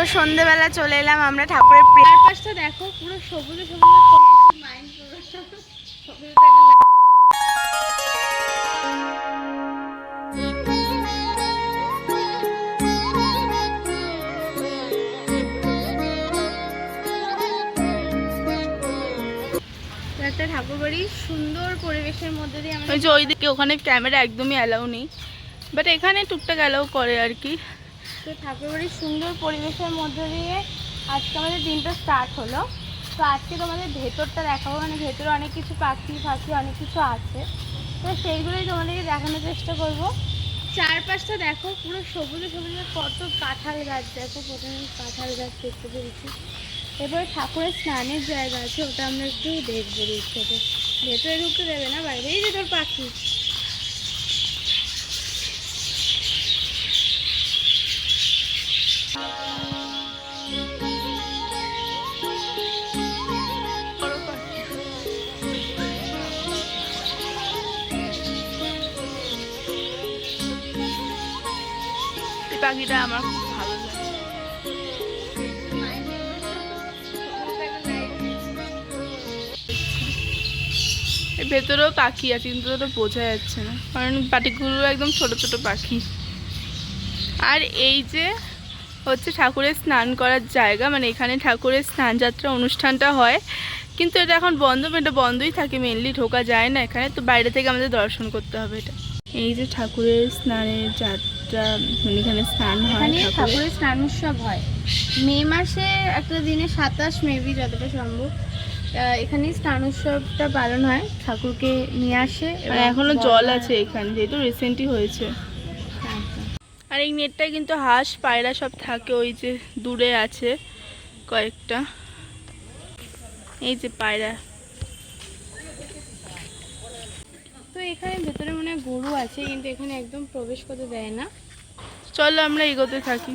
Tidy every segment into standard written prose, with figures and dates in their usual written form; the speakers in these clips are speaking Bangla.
তো সন্ধ্যেবেলা চলে এলাম আমরা ঠাকুরের চারপাশটা দেখো পুরো সবুজে সবুজে মাইন্ড পুরো সবুজে একটা ঠাকুর বাড়ি সুন্দর পরিবেশের মধ্যে দিয়ে আমরা ওই যে ওইদিকে ওখানে ক্যামেরা একদমই অ্যালাউ নেই, বাট এখানে টুকটাক অ্যালাউ করে আর কি। তো ঠাকুর বাড়ির সুন্দর পরিবেশের মধ্যে দিয়ে আজকে আমাদের দিনটা স্টার্ট হলো। তো আজকে তোমাদের ভেতরটা দেখাবো, মানে ভেতরে অনেক কিছু পাখি অনেক কিছু আছে, তো সেইগুলোই তোমাদেরকে দেখানোর চেষ্টা করব। চারপাশটা দেখো পুরো সবুজে সবুজে, কত কাঁঠাল গাছ দেখো, প্রথমে কাঁঠাল গাছ দেখতে পেরেছি। এবার ঠাকুরের স্নানের জায়গা আছে, ওটা আমরা একটু দেখবো। দেখতে ভেতরে ঢুকতে দেবে না, বাইরেই যে তোর পাখি। পাখিটা আমার খুব ভালো লাগে। ভেতরেও পাখি আছে কিন্তু ওটা বোঝা যাচ্ছে না, কারণ পাখিগুলো একদম ছোট ছোট পাখি। আর এই যে হচ্ছে ঠাকুরের স্নান করার জায়গা, মানে এখানে ঠাকুরের স্নান যাত্রা অনুষ্ঠানটা হয়, কিন্তু এটা এখন বন্ধ, এটা বন্ধই থাকে মেনলি, ঢোকা যায় না এখানে, তো বাইরে থেকে আমাদের দর্শন করতে হবে এটা। এই যে ঠাকুরের স্নানের যাত্রা, মানে এখানে স্নান হয়, ঠাকুরের স্নান উৎসব হয় মে মাসে একটা দিনে 27 মেবি যতটা সম্ভব। এখানে স্নান উৎসবটা পালন হয়, ঠাকুরকে নিয়ে আসে, এখনো জল আছে এখানে, যেহেতু রিসেন্টলি হয়েছে। আর এই নেটটায় কিন্তু হাঁস পায়রা সব থাকে, ওই যে দূরে আছে কয়েকটা, এই যে পায়রা। তো এখানে ভেতরে মনে হয় গরু আছে, কিন্তু এখানে একদম প্রবেশ করতে দেয় না। চলো আমরা এগোতে থাকি।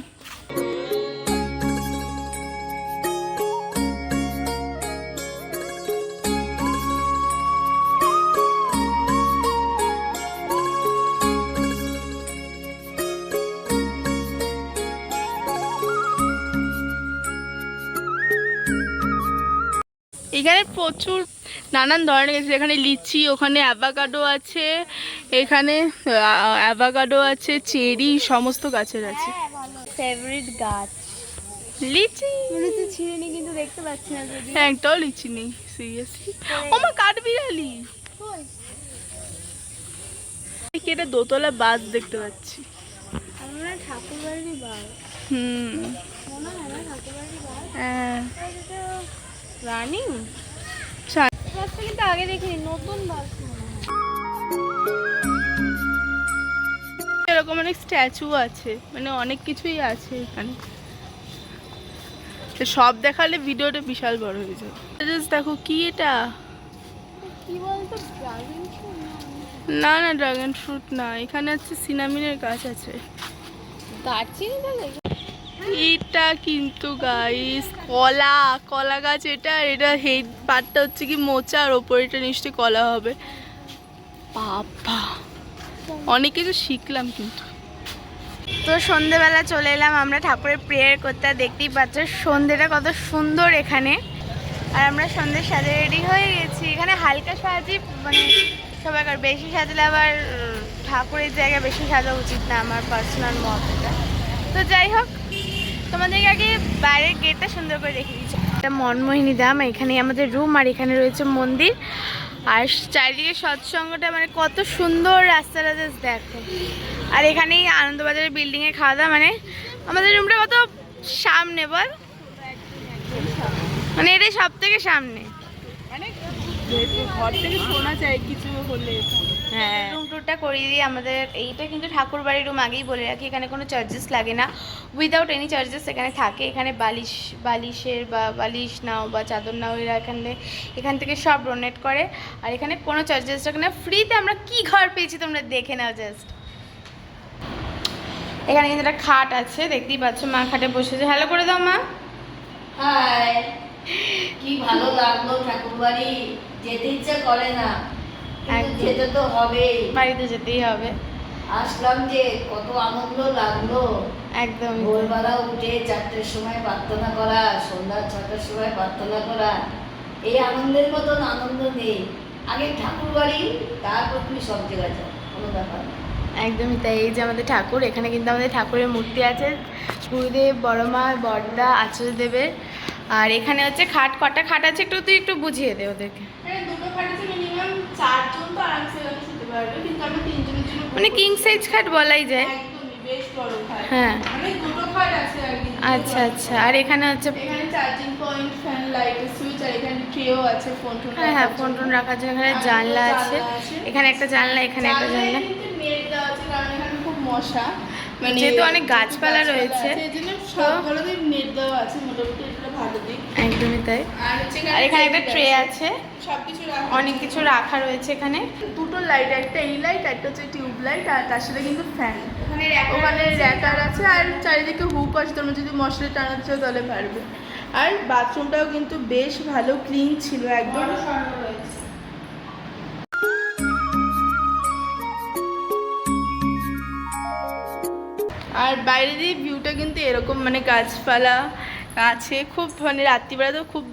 এখানে প্রচুর নানান ধরনের গাছ, এখানে লিচি, ওখানে অ্যাভোকাডো আছে, এখানে অ্যাভোকাডো আছে, চেরি, সমস্ত গাছের আছে। ফেভারিট গাছ লিচি, মনে হচ্ছে ছিঁড়ে নি, কিন্তু দেখতে পাচ্ছি না, যদি একটাও লিচি নেই সিরিয়াসলি। ও মা, কাঠবিড়ালি! এটা দোতলা বাস দেখতে পাচ্ছি আমরা, ঠাকুর বাড়ির বাস। হ্যাঁ, রানিং বাসটা কিন্তু আগে দেখিনি, নতুন বাস। এরকম অনেক স্ট্যাচু আছে, মানে অনেক কিছুই আছে এখানে, সব দেখালে ভিডিওটা বিশাল বড় হয়ে যায়। দেখো কি এটা, কি বলতো, ড্রাগন ফ্রুট? না না, ড্রাগন ফ্রুট না, এখানে আছে সিনামিনের গাছ আছে। এটা কিন্তু গাইস কলা গাছ, এটা হেড পাটটা হচ্ছে কি মোচা, আর ওপরে এটা নিশ্চয়ই কলা হবে। বাবা, অনেক কিছু শিখলাম কিন্তু। তো সন্ধেবেলা চলে এলাম আমরা ঠাকুরের প্রেয়ার করতে, দেখতেই পাচ্ছ সন্ধেটা কত সুন্দর এখানে। আর আমরা সন্ধ্যের সাজে রেডি হয়ে গেছি। এখানে হালকা সাজি, মানে সবাইকার, বেশি সাজলে আবার ঠাকুরের জায়গায় বেশি সাজা উচিত না, আমার পার্সোনাল মত এটা। তো যাই হোক, তোমাদেরকে আগে বাইরের গেটটা সুন্দর করে রেখে দিচ্ছি। এটা মনমোহিনী ধাম, এখানে আমাদের রুম, আর এখানে রয়েছে মন্দির, আর চারিদিকে সৎসঙ্গটা, মানে কত সুন্দর রাস্তাটা জাস্ট দেখো। আর এখানেই আনন্দবাজারের বিল্ডিংয়ে খাওয়া দাওয়া, মানে আমাদের রুমটা কত সামনে বল, মানে এটাই সব থেকে সামনে, ঘর থেকে শোনা যায় কিছু হলে। হ্যাঁ, রুম টুরটা করিয়ে দিয়ে আমাদের, এইটা কিন্তু ঠাকুর বাড়ির রুম, আগেই বলে রাখি, এখানে কোনো চার্জেস লাগে না, উইদাউট এনি চার্জেস এখানে থাকে। এখানে বালিশের বা বালিশ নাও বা চাদর নাও, এরা এখান থেকে সব ডোনেট করে, আর এখানে কোনো চার্জেস লাগে না, ফ্রিতে। আমরা কি ঘর পেয়েছি তোমরা দেখে নাও জাস্ট। এখানে কিন্তু একটা খাট আছে, দেখতেই পাচ্ছ, মা খাটে বসেছে। হ্যালো করে দাও মা। হাই, কি ভালো লাগলো, ঠাকুর বাড়ি যেতে ইচ্ছে করে না, কিন্তু যেতে তো হবেই, বাড়িতে যেতেই হবে। আসলাম যে কত আনন্দ লাগলো। একদম ভোরবেলা উঠে 4টের সময় প্রার্থনা করা, সন্ধ্যা 6টার সময় প্রার্থনা করা, এই আনন্দের মতন আনন্দ নেই। আগে ঠাকুর বাড়ি, তারপর তুমি সব জায়গায় যাও, কোনো ব্যাপার না। একদমই তাই। এই যে আমাদের ঠাকুর, এখানে কিন্তু আমাদের ঠাকুরের মূর্তি আছে, গুরুদেব, বড়মা, বড়দা, আচার্যদেবের। আর এখানে হচ্ছে খাট, কটা খাট আছে একটু তুই একটু বুঝিয়ে দে ওদেরকে। দুটো খাট আছে, মিনিমাম 4 জন তো আরামসে এখানে শুতে পারবে, কিন্তু আমরা 3 জনের জন্য মানে কিং সাইজ খাট বলাই যায়। একদমই বেশ বড় খাট। হ্যাঁ, মানে দুটো খাট আছে আর কি। আচ্ছা আচ্ছা। আর এখানে হচ্ছে এখানে চার্জিং পয়েন্ট, ফ্যান, লাইটের সুইচ, আর এখানে ট্রেও আছে ফোন টোন। হ্যাঁ, ফোন টোন রাখার জন্য। এখানে জানলা আছে, এখানে একটা জানলা, এখানে একটা জানলা। নেট দেওয়া আছে কারণ এখানে খুব মশা, মানে যেহেতু অনেক গাছপালা রয়েছে, এই জন্য সবগুলোতেই নেট দেওয়া আছে, মোটামুটি এটা ভালো দিক। একদমই তাই। আর হচ্ছে আর এখানে একটা ট্রে আছে, সবকিছু অনেক কিছু রাখা রয়েছে এখানে। দুটো লাইট, একটা এই লাইট, একটা হচ্ছে টিউব লাইট, আর তার সাথে কিন্তু ফ্যান। ওখানে র্যাকার আছে, আর চারিদিকে হুক আছে, তোমরা যদি মশলা টানাতে চাও তাহলে পারবে। আর বাথরুমটাও কিন্তু বেশ ভালো ক্লিন ছিল একদম। আর বাইরে দিয়ে ভিউটা কিন্তু এরকম, মানে গাছপালা আছে খুব, মানে রাত্রিবেলা তো খুব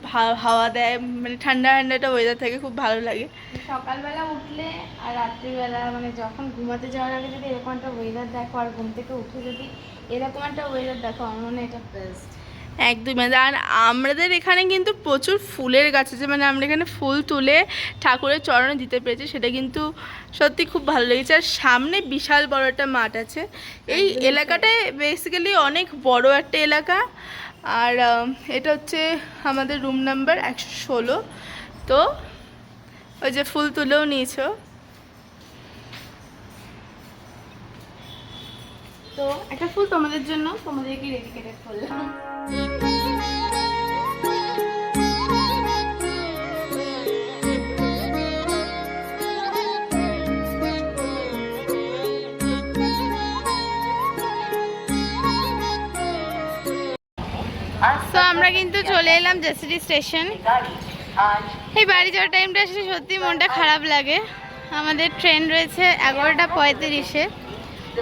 হাওয়া দেয়, মানে ঠান্ডা ঠান্ডা একটা ওয়েদার থাকে, খুব ভালো লাগে। সকালবেলা উঠলে আর রাত্রিবেলা, মানে যখন ঘুমাতে যাওয়ার আগে যদি এরকম একটা ওয়েদার দেখো, আর ঘুম থেকে উঠে যদি এরকম একটা ওয়েদার দেখো, আমার মনে হয় এটা বেস্ট। একদমই। আর আমাদের এখানে কিন্তু প্রচুর ফুলের গাছ আছে, মানে আমরা এখানে ফুল তুলে ঠাকুরের চরণে দিতে পেরেছি, সেটা কিন্তু সত্যি খুব ভালো লেগেছে। আর সামনে বিশাল বড় একটা মাঠ আছে। এই এলাকাটায় বেসিক্যালি অনেক বড় একটা এলাকা। আর এটা হচ্ছে আমাদের রুম নাম্বার 116। তো ওই যে ফুল তুলেও নিয়েছো। তো একটা ফুল তোমাদের জন্য, তোমাদেরকে ডেডিকেটেড করলাম। তো আমরা কিন্তু চলে এলাম জেসিডি স্টেশন। এই বাড়ি যাওয়ার টাইমটা আসলে সত্যি মনটা খারাপ লাগে। আমাদের ট্রেন রয়েছে 11:35-এ,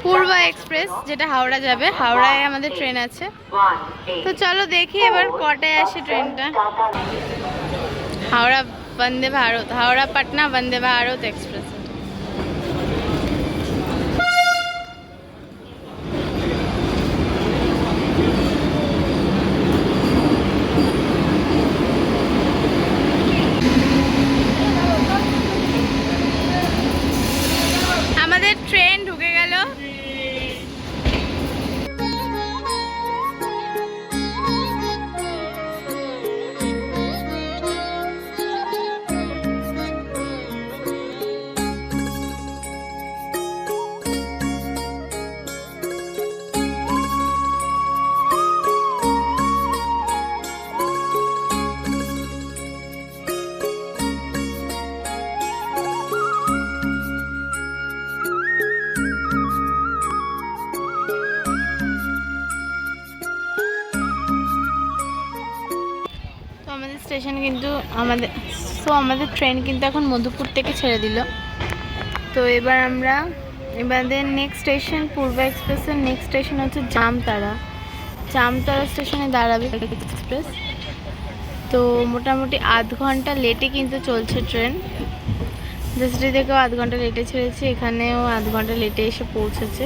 পূর্বা এক্সপ্রেস, যেটা হাওড়া যাবে। হাওড়ায় আমাদের ট্রেন আছে। তো চলো দেখি এবার কটায় আসে ট্রেনটা। হাওড়া বন্দে ভারত, হাওড়া পাটনা বন্দে ভারত এক্সপ্রেস। আমাদের ট্রেন ঢুকে গেল। স্টেশন কিন্তু আমাদের ট্রেন কিন্তু এখন মধুপুর থেকে ছেড়ে দিল। তো এবার আমাদের নেক্সট স্টেশন, পূর্বা এক্সপ্রেসের নেক্সট স্টেশন হচ্ছে জামতারা স্টেশনে দাঁড়াবে এক্সপ্রেস। তো মোটামুটি আধ ঘন্টা লেটে কিন্তু চলছে ট্রেন। জেসিডি থেকেও আধ ঘন্টা লেটে ছেড়েছে, এখানেও আধ ঘন্টা লেটে এসে পৌঁছেছে।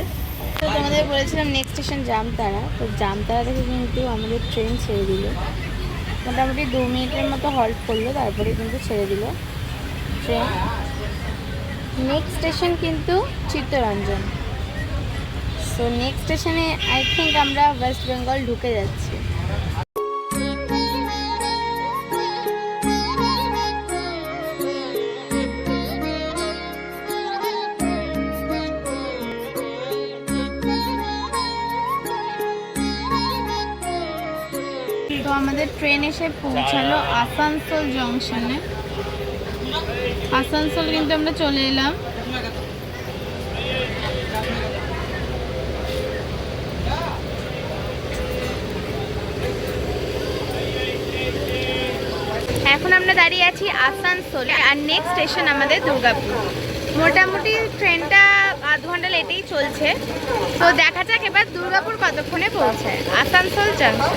তো তোমাদের বলেছিলাম নেক্সট স্টেশন জামতারা। তো জামতারা থেকে কিন্তু আমাদের ট্রেন ছেড়ে দিল। মোটামুটি 2 মিনিটের মতো হল্ট করলো, তারপরে কিন্তু ছেড়ে দিল ট্রেন। নেক্সট স্টেশন কিন্তু চিত্তরঞ্জন। সো নেক্সট স্টেশনে আই থিঙ্ক আমরা ওয়েস্ট বেঙ্গল ঢুকে যাচ্ছি। তো আমাদের ট্রেন এসে পৌঁছালো আসানসোল জংশনে। আসানসোল কিন্তু আমরা চলে এলাম। এখন আমরা দাঁড়িয়ে আছি আসানসোলে, আর নেক্সট স্টেশন আমাদের দুর্গাপুর। মোটামুটি ট্রেনটা আধ ঘন্টা মণ্ডল এটাই চলছে। তো দেখা যাক এবার দুর্গাপুর কতক্ষণে পৌঁছায়। আসানসোল জাংশন।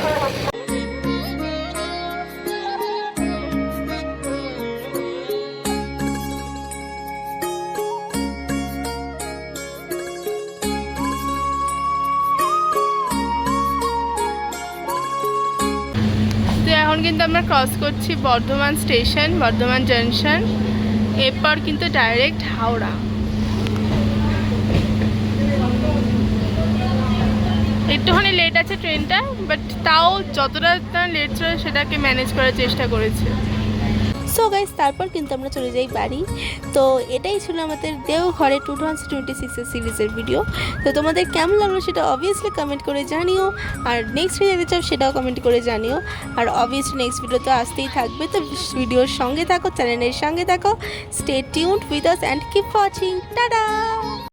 তো এখন কিন্তু আমরা ক্রস করছি বর্ধমান স্টেশন, বর্ধমান জংশন। এরপর কিন্তু ডাইরেক্ট হাওড়া। একটুখানি লেট আছে ট্রেনটা, বাট তাও যতটা লেট ছিল সেটাকে ম্যানেজ করার চেষ্টা করেছে। সো গাইস, তারপর কিন্তু আমরা চলে যাই বাড়ি। তো এটাই ছিল আমাদের দেওঘরে 2026 সিরিজের ভিডিও। তো তোমাদের কেমন লাগলো সেটা অবভিয়াসলি কমেন্ট করে জানিও, আর নেক্সট ভিডিও যেতে চাও সেটাও কমেন্ট করে জানিও। আর অবভিয়াসলি নেক্সট ভিডিও তো আসতেই থাকবে, তো ভিডিওর সঙ্গে থাকো, চ্যানেলের সঙ্গে থাকো। Stay tuned with us and keep watching. Tata.